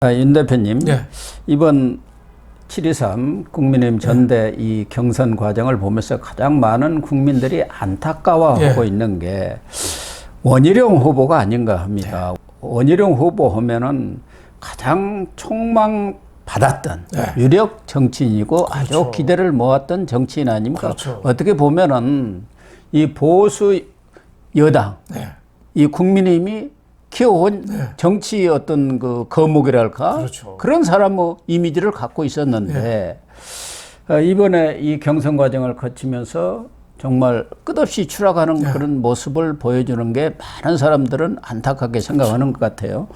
윤 대표님, 네. 이번 7.23 국민의힘 전대 이 경선 과정을 보면서 가장 많은 국민들이 안타까워하고 있는 게 원희룡 후보가 아닌가 합니다. 원희룡 후보 하면은 가장 촉망받았던 유력 정치인이고 아주 기대를 모았던 정치인 아닙니까? 어떻게 보면은 이 보수 여당, 이 국민의힘이 키워온 정치의 어떤 그 거목이랄까 그런 사람의 이미지를 갖고 있었는데 이번에 이 경선 과정을 거치면서 정말 끝없이 추락하는 그런 모습을 보여주는 게 많은 사람들은 안타깝게 생각하는 것 같아요.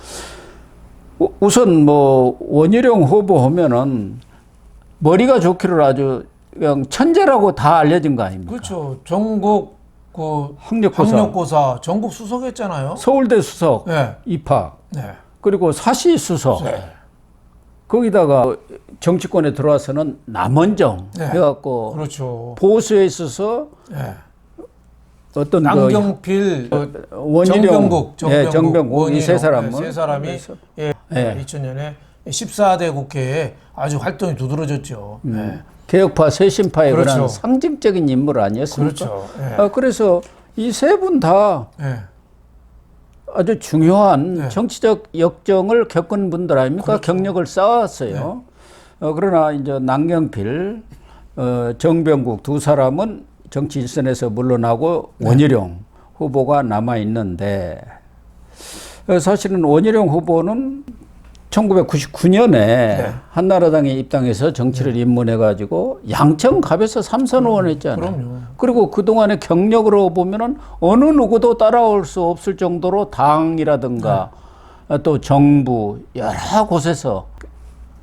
우선 뭐 원희룡 후보 하면은 머리가 좋기를 아주 그냥 천재라고 다 알려진 거 아닙니까? 그렇죠. 전국 학력고사 전국 수석했잖아요. 서울대 수석 입학. 그리고 사시 수석. 거기다가 정치권에 들어와서는 남원정 해갖고 보수에 있어서 어떤 남경필, 원희룡, 정병국 이 세 사람은 세 사람이 2000년에 14대 국회에 아주 활동이 두드러졌죠. 개혁파 쇄신파의 그런 상징적인 인물 아니었습니까? 그래서 이 세 분 다 아주 중요한 정치적 역정을 겪은 분들 아닙니까? 경력을 쌓았어요. 그러나 이제 남경필, 정병국 두 사람은 정치 일선에서 물러나고 원희룡 후보가 남아 있는데 사실은 원희룡 후보는 1999년에 한나라당에 입당해서 정치를 입문해가지고 양천갑에서 3선 의원 했잖아요. 그리고 그동안의 경력으로 보면은 어느 누구도 따라올 수 없을 정도로 당이라든가 또 정부 여러 곳에서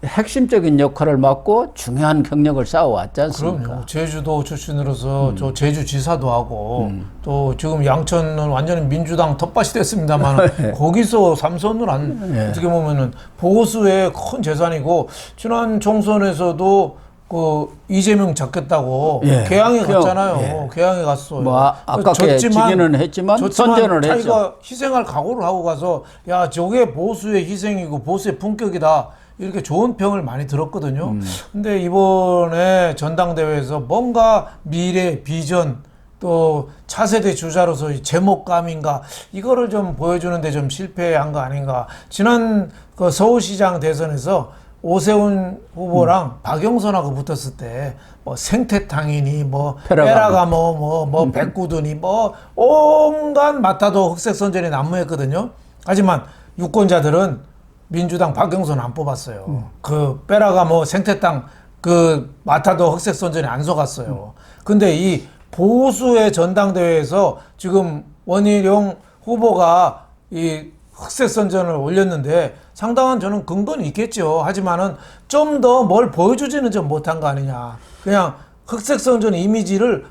핵심적인 역할을 맡고 중요한 경력을 쌓아왔지 않습니까? 그럼요. 제주도 출신으로서 저 제주지사도 하고 또 지금 양천은 완전히 민주당 텃밭이 됐습니다만 거기서 삼선을 어떻게 보면은 보수의 큰 재산이고 지난 총선에서도 그 이재명 잡겠다고 개항에 갔잖아요. 개항에 갔어요. 뭐 아깝게 지기는 했지만 선전을 했죠. 자기가 희생할 각오를 하고 가서 야 저게 보수의 희생이고 보수의 품격이다. 이렇게 좋은 평을 많이 들었거든요. 근데 이번에 전당대회에서 뭔가 미래, 비전, 또 차세대 주자로서 제목감인가, 이거를 좀 보여주는데 좀 실패한 거 아닌가. 지난 그 서울시장 대선에서 오세훈 후보랑 박영선하고 붙었을 때, 뭐 생태탕이니, 뭐, 페라가모, 뭐, 백구드니, 뭐, 온갖 마타도 흑색 선전이 난무했거든요. 하지만 유권자들은 민주당 박영선 안 뽑았어요. 그 빼라가모 생태땅 그 마타도 흑색 선전에 안 속았어요. 근데 이 보수의 전당대회에서 지금 원희룡 후보가 이 흑색 선전을 올렸는데 상당한 저는 근거는 있겠죠. 하지만은 좀 더 뭘 보여주지는 좀 못한 거 아니냐. 그냥 흑색 선전 이미지를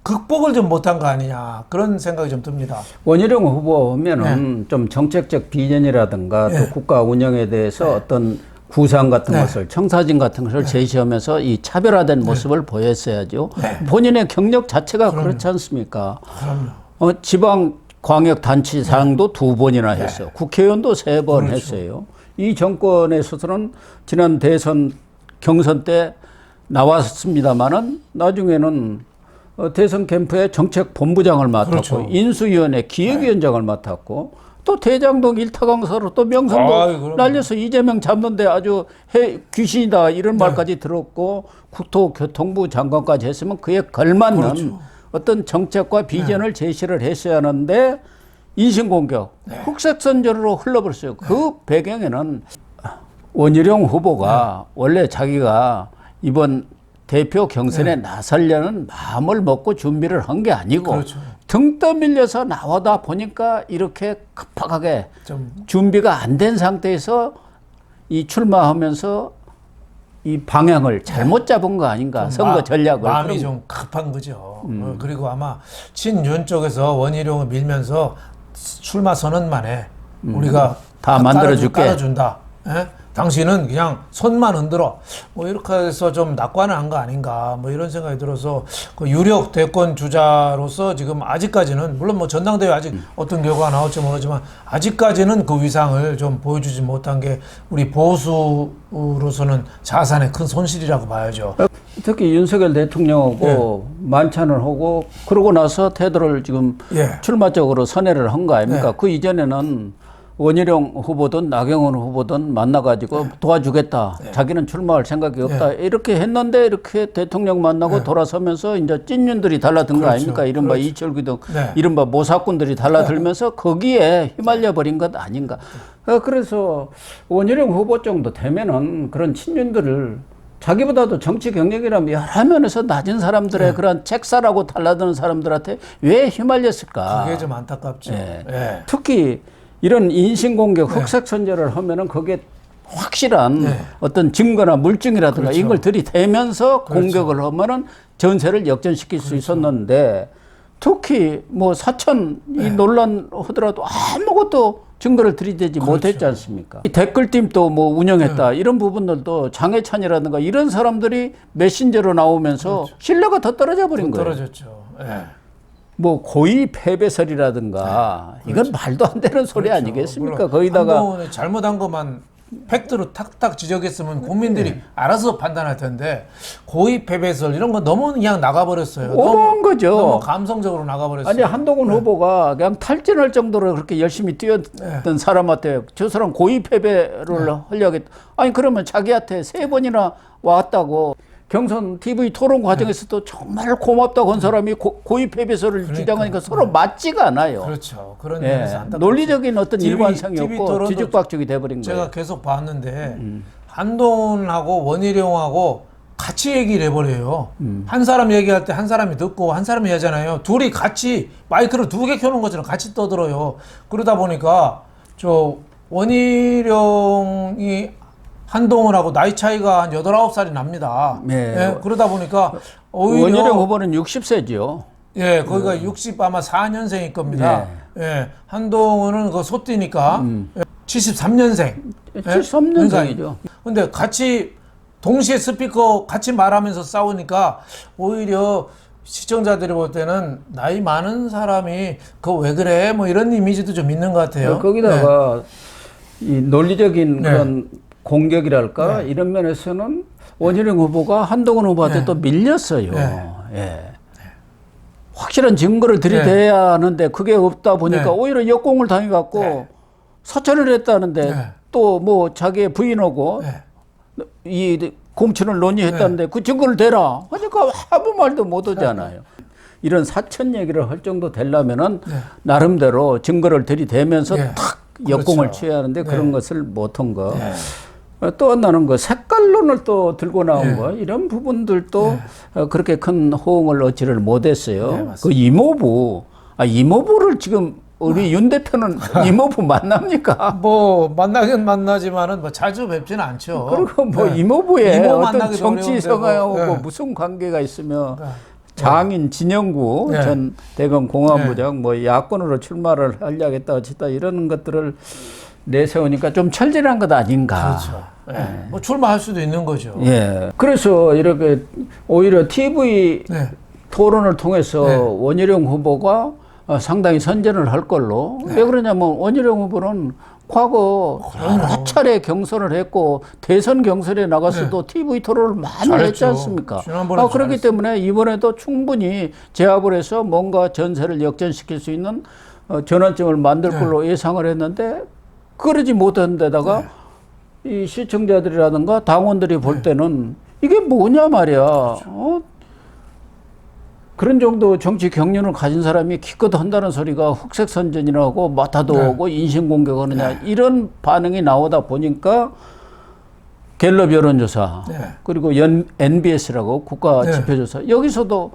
극복을 좀 못한 거 아니냐 그런 생각이 좀 듭니다. 원희룡 후보 하면은 좀 정책적 비전이라든가 또 국가 운영에 대해서 어떤 구상 같은 것을 청사진 같은 것을 제시하면서 이 차별화된 모습을 보였어야죠. 본인의 경력 자체가 그렇지 않습니까? 지방 광역단체장도 2번이나 했어요. 국회의원도 3번 했어요. 이 정권에서는 지난 대선 경선 때 나왔습니다만은 나중에는 대선 캠프의 정책본부장을 맡았고 인수위원회 기획위원장을 맡았고 또 대장동 일타강사로 또 명성도 날려서 이재명 잡는데 아주 귀신이다 이런 말까지 들었고 국토교통부 장관까지 했으면 그에 걸맞는 어떤 정책과 비전을 제시를 했어야 하는데 인신공격, 흑색선전으로 흘러버렸어요. 그 배경에는 원희룡 후보가 원래 자기가 이번 대표 경선에 나서려는 마음을 먹고 준비를 한 게 아니고 등 떠밀려서 나오다 보니까 이렇게 급하게 준비가 안 된 상태에서 이 출마하면서 이 방향을 잘못 잡은 거 아닌가, 선거 전략을. 마음이 좀 급한 거죠. 그리고 아마 친윤 쪽에서 원희룡을 밀면서 출마 선언만에 우리가 다 만들어줄게. 깔아준다. 당신은 그냥 손만 흔들어. 뭐 이렇게 해서 좀 낙관을 한 거 아닌가. 뭐 이런 생각이 들어서 그 유력 대권 주자로서 지금 아직까지는 물론 뭐 전당대회 아직 어떤 결과가 나올지 모르지만 아직까지는 그 위상을 좀 보여주지 못한 게 우리 보수로서는 자산의 큰 손실이라고 봐야죠. 특히 윤석열 대통령하고 만찬을 하고 그러고 나서 태도를 지금 출마적으로 선회를 한 거 아닙니까? 그 이전에는 원희룡 후보든 나경원 후보든 만나가지고 도와주겠다. 자기는 출마할 생각이 없다. 이렇게 했는데 이렇게 대통령 만나고 돌아서면서 이제 찐윤들이 달라든 거 아닙니까? 이른바 이철규 등 이른바 모사꾼들이 달라들면서 거기에 휘말려 버린 것 아닌가. 그래서 원희룡 후보 정도 되면은 그런 친윤들을 자기보다도 정치 경력이라면 여러 면에서 낮은 사람들의 그런 책사라고 달라드는 사람들한테 왜 휘말렸을까? 그게 좀 안타깝죠. 특히 이런 인신공격, 흑색선전을 하면은 그게 확실한 어떤 증거나 물증이라든가 이걸 들이대면서 공격을 하면은 전세를 역전시킬 수 있었는데 특히 뭐 사천 이 논란 하더라도 아무것도 증거를 들이대지 못했지 않습니까? 이 댓글팀도 뭐 운영했다 이런 부분들도 장해찬이라든가 이런 사람들이 메신저로 나오면서 신뢰가 더 떨어져 버린 거예요. 떨어졌죠. 뭐 고의 패배설이라든가 이건 말도 안 되는 소리 아니겠습니까? 거기다가 한동훈이 잘못한 것만 팩트로 탁탁 지적했으면 국민들이 알아서 판단할 텐데 고의 패배설 이런 거 너무 그냥 나가버렸어요. 오버한 거죠. 너무 감성적으로 나가버렸어요. 아니 한동훈 후보가 그냥 탈진할 정도로 그렇게 열심히 뛰었던 사람한테 저 사람 고의 패배를 하려고 했. 아니 그러면 자기한테 3번이나 왔다고 경선 TV 토론 과정에서도 정말 고맙다고 한 사람이 고의 패배설을 주장하니까 서로 맞지가 않아요. 그렇죠. 그런 면에서 안타깝죠. 논리적인 어떤 일관성이 없고 뒤죽박죽이 돼버린 거예요. 제가 계속 봤는데 한동훈하고 원희룡하고 같이 얘기를 해버려요. 한 사람 얘기할 때 한 사람이 듣고 한 사람이 하잖아요. 둘이 같이 마이크를 2개 켜놓은 것처럼 같이 떠들어요. 그러다 보니까 저 원희룡이 한동훈하고 나이 차이가 한 8, 9살이 납니다. 그러다 보니까 오히려 원희룡 후보는 60세죠. 거기가 60 아마 4년생일 겁니다. 한동훈은 그 소띠니까 73년생. 73년생이죠. 근데 같이 동시에 스피커 같이 말하면서 싸우니까 오히려 시청자들이 볼 때는 나이 많은 사람이 그거 왜 그래? 뭐 이런 이미지도 좀 있는 것 같아요. 거기다가 이 논리적인 그런 공격이랄까 이런 면에서는 원희룡 후보가 한동훈 후보한테 또 밀렸어요. 확실한 증거를 들이대야 하는데 그게 없다 보니까 오히려 역공을 당해갖고 사퇴를 했다는데 또 뭐 자기의 부인하고 이 공천을 논의했다는데 그 증거를 대라 하니까 아무 말도 못 하잖아요. 이런 사천 얘기를 할 정도 되려면은 나름대로 증거를 들이대면서 탁 역공을 취해야 하는데 그런 것을 못한 거. 또 하나는 그 색깔론을 또 들고 나온 거 이런 부분들도 그렇게 큰 호응을 얻지를 못했어요. 그 이모부를 지금 우리 윤 대표는 이모부 만납니까? 뭐 만나긴 만나지만은 뭐 자주 뵙지는 않죠. 그리고 뭐 이모부에 어떤 정치 성향하고 무슨 관계가 있으며 장인 진영구 전 대검 공안부장 뭐 야권으로 출마를 하려고 했다 어쨌다 이런 것들을 내세우니까 좀 철저한 것 아닌가. 그렇죠. 뭐 출마할 수도 있는 거죠. 그래서 이렇게 오히려 TV 토론을 통해서 원희룡 후보가 상당히 선전을 할 걸로. 왜 그러냐면 원희룡 후보는 과거 여러 차례 경선을 했고 대선 경선에 나가서도 TV 토론을 많이 했지 않습니까? 그렇기 때문에 이번에도 충분히 제압을 해서 뭔가 전세를 역전시킬 수 있는 전환점을 만들 걸로 예상을 했는데 그러지 못한 데다가 이 시청자들이라든가 당원들이 볼 때는 이게 뭐냐 말이야. 그런 정도 정치 경륜을 가진 사람이 기껏 한다는 소리가 흑색선전이라고 마타도 오고 인신공격하느냐 이런 반응이 나오다 보니까 갤럽 여론조사 그리고 NBS라고 국가지표조사 여기서도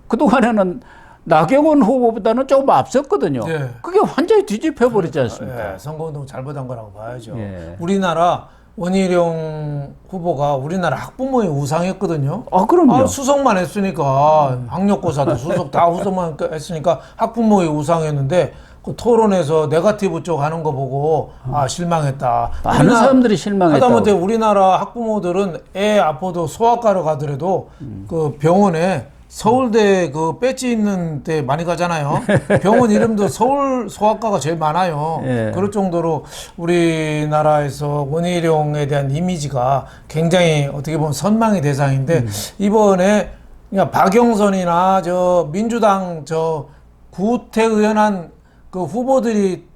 그동안에는 나경원 후보보다는 조금 앞섰거든요. 그게 완전히 뒤집혀 버리지 않습니까? 선거운동 잘못한 거라고 봐야죠. 우리나라 원희룡 후보가 우리나라 학부모의 우상이었거든요. 그럼요. 수석만 했으니까 학력고사도 수석 다 수석만 했으니까 학부모의 우상이었는데 그 토론에서 네거티브 쪽 하는 거 보고 실망했다. 많은 사람들이 실망했다고. 하다못해 우리나라 학부모들은 애 아파도 소아과로 가더라도 그 병원에 서울대 그 배지 있는 데 많이 가잖아요. 병원 이름도 서울 소아과가 제일 많아요. 예. 그럴 정도로 우리나라에서 원희룡에 대한 이미지가 굉장히 어떻게 보면 선망의 대상인데 이번에 그냥 박영선이나 저 민주당 저 구태의연한 그 후보들이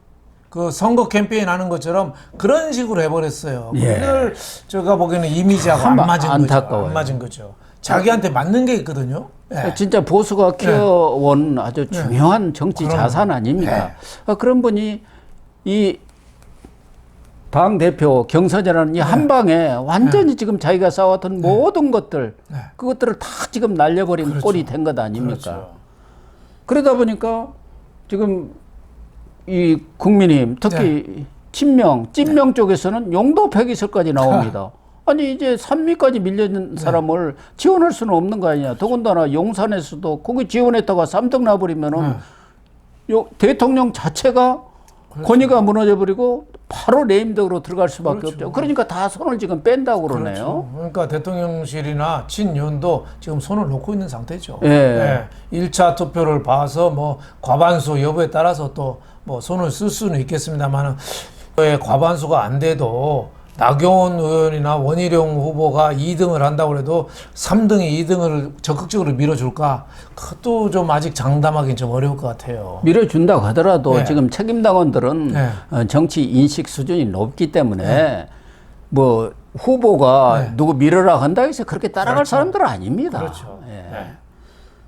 그 선거 캠페인 하는 것처럼 그런 식으로 해버렸어요. 예. 그걸 제가 보기에는 이미지하고 안 맞은 안타까워요. 거죠. 안 맞은 거죠. 자기한테 맞는 게 있거든요. 예. 진짜 보수가 키워온 아주 중요한 정치 자산 아닙니까? 그런 분이 이 당 대표 경선이라는 이 한 방에 완전히 지금 자기가 쌓아왔던 모든 것들 그것들을 다 지금 날려버린 그렇죠. 꼴이 된 것 아닙니까? 그렇죠. 그러다 보니까 지금 이 국민의힘 특히 찐명 쪽에서는 용도 폐기설까지 나옵니다. 아니 이제 산미까지 밀려있는 사람을 지원할 수는 없는 거 아니냐. 더군다나 용산에서도 거기 지원했다가 3등 나버리면은 요 대통령 자체가 권위가 무너져버리고 바로 레임덕으로 들어갈 수밖에 없죠. 그러니까 다 손을 지금 뺀다고 그러네요. 그러니까 대통령실이나 친윤도 지금 손을 놓고 있는 상태죠. 예. 1차 투표를 봐서 뭐 과반수 여부에 따라서 또 뭐 손을 쓸 수는 있겠습니다만은 과반수가 안 돼도 나경원 의원이나 원희룡 후보가 2등을 한다고 해도 3등이 2등을 적극적으로 밀어줄까? 그것도 좀 아직 장담하기는 좀 어려울 것 같아요. 밀어준다고 하더라도 지금 책임당원들은 정치 인식 수준이 높기 때문에 뭐 후보가 누구 밀어라 한다 해서 그렇게 따라갈 사람들은 아닙니다. 그렇죠.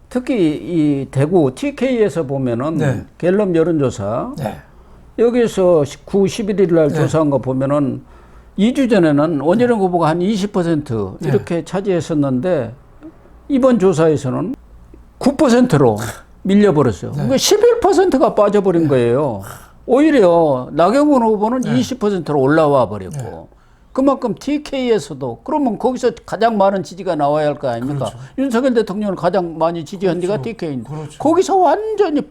특히 이 대구 TK에서 보면은 갤럽 여론조사 여기서 9, 11일 날 조사한 거 보면은 2주 전에는 원희룡 후보가 한 20% 이렇게 차지했었는데 이번 조사에서는 9%로 밀려버렸어요. 그러니까 11%가 빠져버린 거예요. 오히려 나경원 후보는 20%로 올라와 버렸고 그만큼 TK에서도 그러면 거기서 가장 많은 지지가 나와야 할 거 아닙니까? 그렇죠. 윤석열 대통령을 가장 많이 지지한 데가 TK인데 그렇죠. 거기서 완전히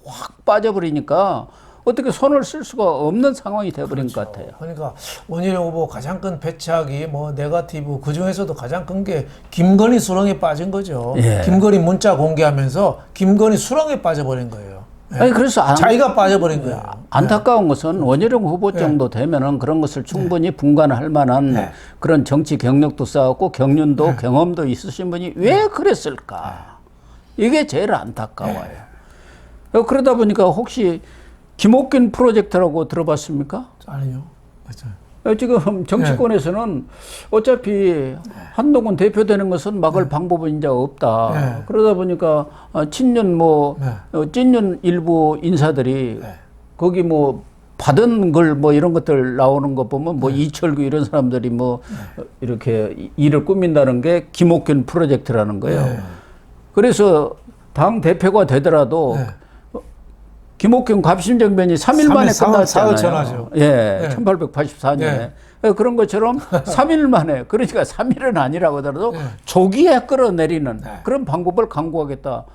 확 빠져버리니까 어떻게 손을 쓸 수가 없는 상황이 돼버린 것 같아요. 그러니까 원희룡 후보 가장 큰 패착이 뭐 네거티브 그 중에서도 가장 큰 게 김건희 수렁에 빠진 거죠. 김건희 문자 공개하면서 김건희 수렁에 빠져버린 거예요. 아니 그래서 자기가 빠져버린 거예요. 안타까운 것은 원희룡 후보 정도 되면은 그런 것을 충분히 분간할 만한 그런 정치 경력도 쌓았고 경륜도 경험도 있으신 분이 왜 그랬을까? 이게 제일 안타까워요. 그러다 보니까 혹시 김옥균 프로젝트라고 들어봤습니까? 아니요. 맞아요. 지금 정치권에서는 어차피 한동훈 대표되는 것은 막을 방법은 이제 없다. 그러다 보니까 친윤 찐윤 일부 인사들이 거기 뭐 받은 걸 뭐 이런 것들 나오는 거 보면 뭐 이철구 이런 사람들이 뭐 이렇게 일을 꾸민다는 게 김옥균 프로젝트라는 거예요. 그래서 당 대표가 되더라도 김옥균 갑심정변이 3일 만에 끝났잖아요. 1884년에. 그런 것처럼 3일 만에, 그러니까 3일은 아니라고 하더라도 조기에 끌어내리는 그런 방법을 강구하겠다.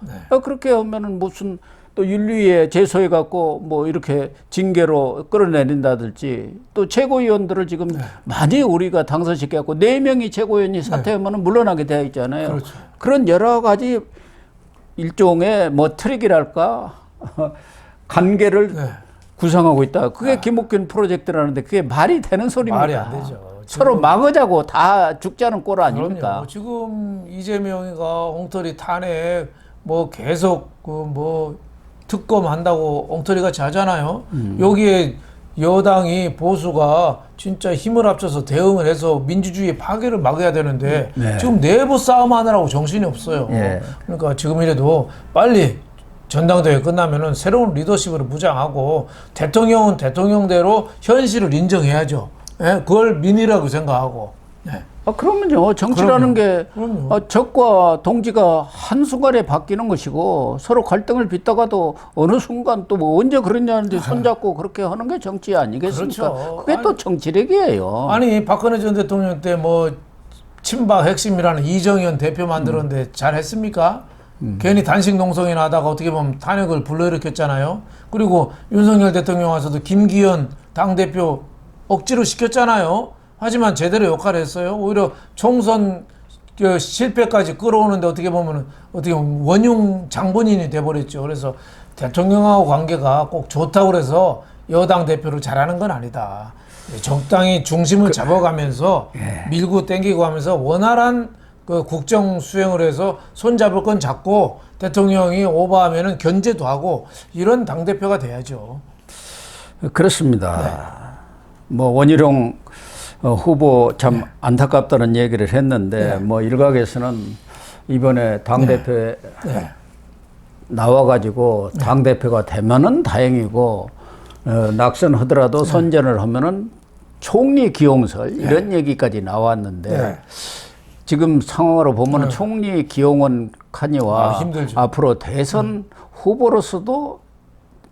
그렇게 하면은 무슨 또 윤리위에 제소해갖고 뭐 이렇게 징계로 끌어내린다든지 또 최고위원들을 지금 많이 우리가 당선시켜갖고 4명이 최고위원이 사퇴하면 물러나게 되어 있잖아요. 그렇죠. 그런 여러 가지 일종의 뭐 트릭이랄까 관계를 구성하고 있다. 그게 김옥균 프로젝트라는데 그게 말이 되는 소리입니까? 말이 안 되죠. 서로 막으자고 다 죽자는 꼴 아닙니까? 그럼요. 지금 이재명이가 엉터리 탄핵 뭐 계속 그 뭐 특검 한다고 엉터리 같이 하잖아요. 여기에 여당이 보수가 진짜 힘을 합쳐서 대응을 해서 민주주의 파괴를 막아야 되는데 지금 내부 싸움하느라고 정신이 없어요. 그러니까 지금이라도 빨리 전당대회 끝나면은 새로운 리더십으로 무장하고 대통령은 대통령대로 현실을 인정해야죠. 그걸 민의라고 생각하고. 그러면요. 정치라는 게 적과 동지가 한순간에 바뀌는 것이고 서로 갈등을 빚다가도 어느 순간 또 뭐 언제 그랬냐는데 손잡고 그렇게 하는 게 정치 아니겠습니까? 그렇죠. 그게 또 정치력이에요. 아니 박근혜 전 대통령 때 뭐 친박 핵심이라는 이정현 대표 만들었는데 잘 했습니까? 괜히 단식 농성이나 하다가 어떻게 보면 탄핵을 불러일으켰잖아요. 그리고 윤석열 대통령 와서도 김기현 당대표 억지로 시켰잖아요. 하지만 제대로 역할을 했어요. 오히려 총선 실패까지 끌어오는데 어떻게 보면 원흉 장본인이 돼버렸죠. 그래서 대통령하고 관계가 꼭 좋다고 그래서 여당 대표를 잘하는 건 아니다. 적당히 중심을 잡아가면서 밀고 땡기고 하면서 원활한 그 국정 수행을 해서 손 잡을 건 잡고 대통령이 오버하면은 견제도 하고 이런 당대표가 돼야죠. 그렇습니다. 뭐 원희룡 후보 참 안타깝다는 얘기를 했는데 뭐 일각에서는 이번에 당대표에 나와가지고 당대표가 되면은 다행이고 낙선하더라도 선전을 하면은 총리 기용설 이런 얘기까지 나왔는데 지금 상황으로 보면 총리 기용은 카니와 앞으로 대선 후보로서도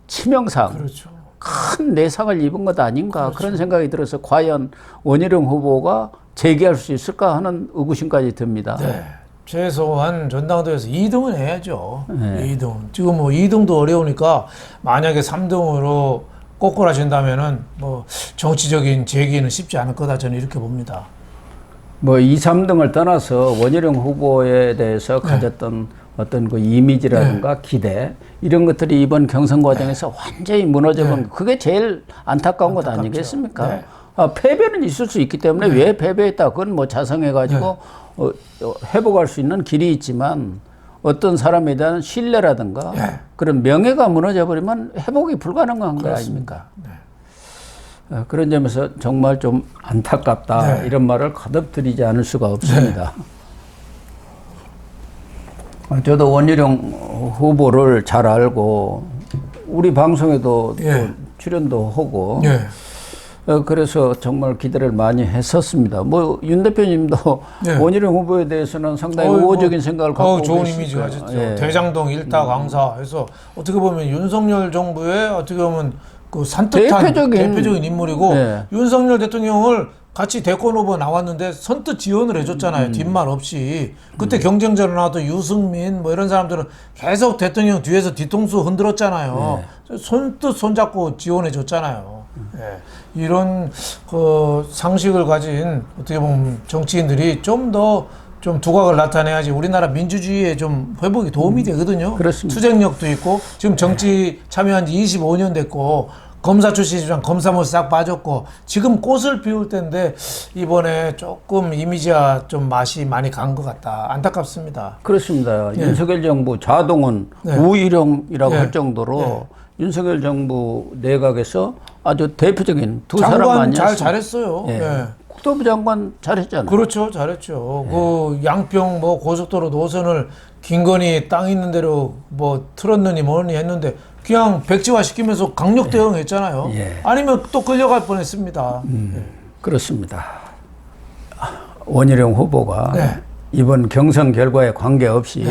치명상 그렇죠. 큰 내상을 입은 것 아닌가 그런 생각이 들어서 과연 원희룡 후보가 재기할 수 있을까 하는 의구심까지 듭니다. 최소한 전당대회에서 2등은 해야죠. 2등. 지금 뭐 2등도 어려우니까 만약에 3등으로 꼬꾸라진다면은 뭐 정치적인 재기는 쉽지 않을 거다 저는 이렇게 봅니다. 뭐 2, 3등을 떠나서 원희룡 후보에 대해서 가졌던 어떤 그 이미지라든가 기대 이런 것들이 이번 경선 과정에서 완전히 무너져본 그게 제일 안타까운 것 아니겠습니까? 패배는 있을 수 있기 때문에 왜 패배했다 그건 뭐 자성해가지고 회복할 수 있는 길이 있지만 어떤 사람에 대한 신뢰라든가 그런 명예가 무너져 버리면 회복이 불가능한 거 아닙니까? 그런 점에서 정말 좀 안타깝다 이런 말을 거듭 드리지 않을 수가 없습니다. 저도 원희룡 후보를 잘 알고 우리 방송에도 또 출연도 하고 그래서 정말 기대를 많이 했었습니다. 뭐 윤 대표님도 원희룡 후보에 대해서는 상당히 우호적인 생각을 갖고 좋은 계시니까. 이미지 가졌죠. 대장동 일타 강사 해서 어떻게 보면 윤석열 정부의 어떻게 보면 그 산뜻한 대표적인 인물이고 윤석열 대통령을 같이 대권 후보 나왔는데 선뜻 지원을 해줬잖아요. 뒷말 없이. 그때 경쟁자로 나왔던 유승민 뭐 이런 사람들은 계속 대통령 뒤에서 뒤통수 흔들었잖아요. 선뜻 손잡고 지원해줬잖아요. 이런 그 상식을 가진 어떻게 보면 정치인들이 좀 더 좀 두각을 나타내야지 우리나라 민주주의에 좀 회복이 도움이 되거든요. 그렇습니다. 투쟁력도 있고 지금 정치 참여한 지 25년 됐고 검사 출신이지만 검사 못 싹 빠졌고 지금 꽃을 피울 때인데 이번에 조금 이미지가 좀 맛이 많이 간 것 같다. 안타깝습니다. 그렇습니다. 윤석열 정부 자동은 우일형이라고 할 정도로 윤석열 정부 내각에서 아주 대표적인 두 사람 아니었습니까? 잘했어요. 국토부 장관 잘했잖아요. 그렇죠. 잘했죠. 그 양평 뭐 고속도로 노선을 김건희 땅 있는 대로 뭐 틀었느니 뭐니 했는데 그냥 백지화 시키면서 강력 대응했잖아요. 아니면 또 끌려갈 뻔했습니다. 그렇습니다. 원희룡 후보가 이번 경선 결과에 관계없이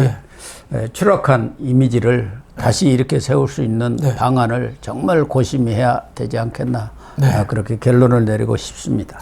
추락한 이미지를 다시 이렇게 세울 수 있는 방안을 정말 고심해야 되지 않겠나 그렇게 결론을 내리고 싶습니다.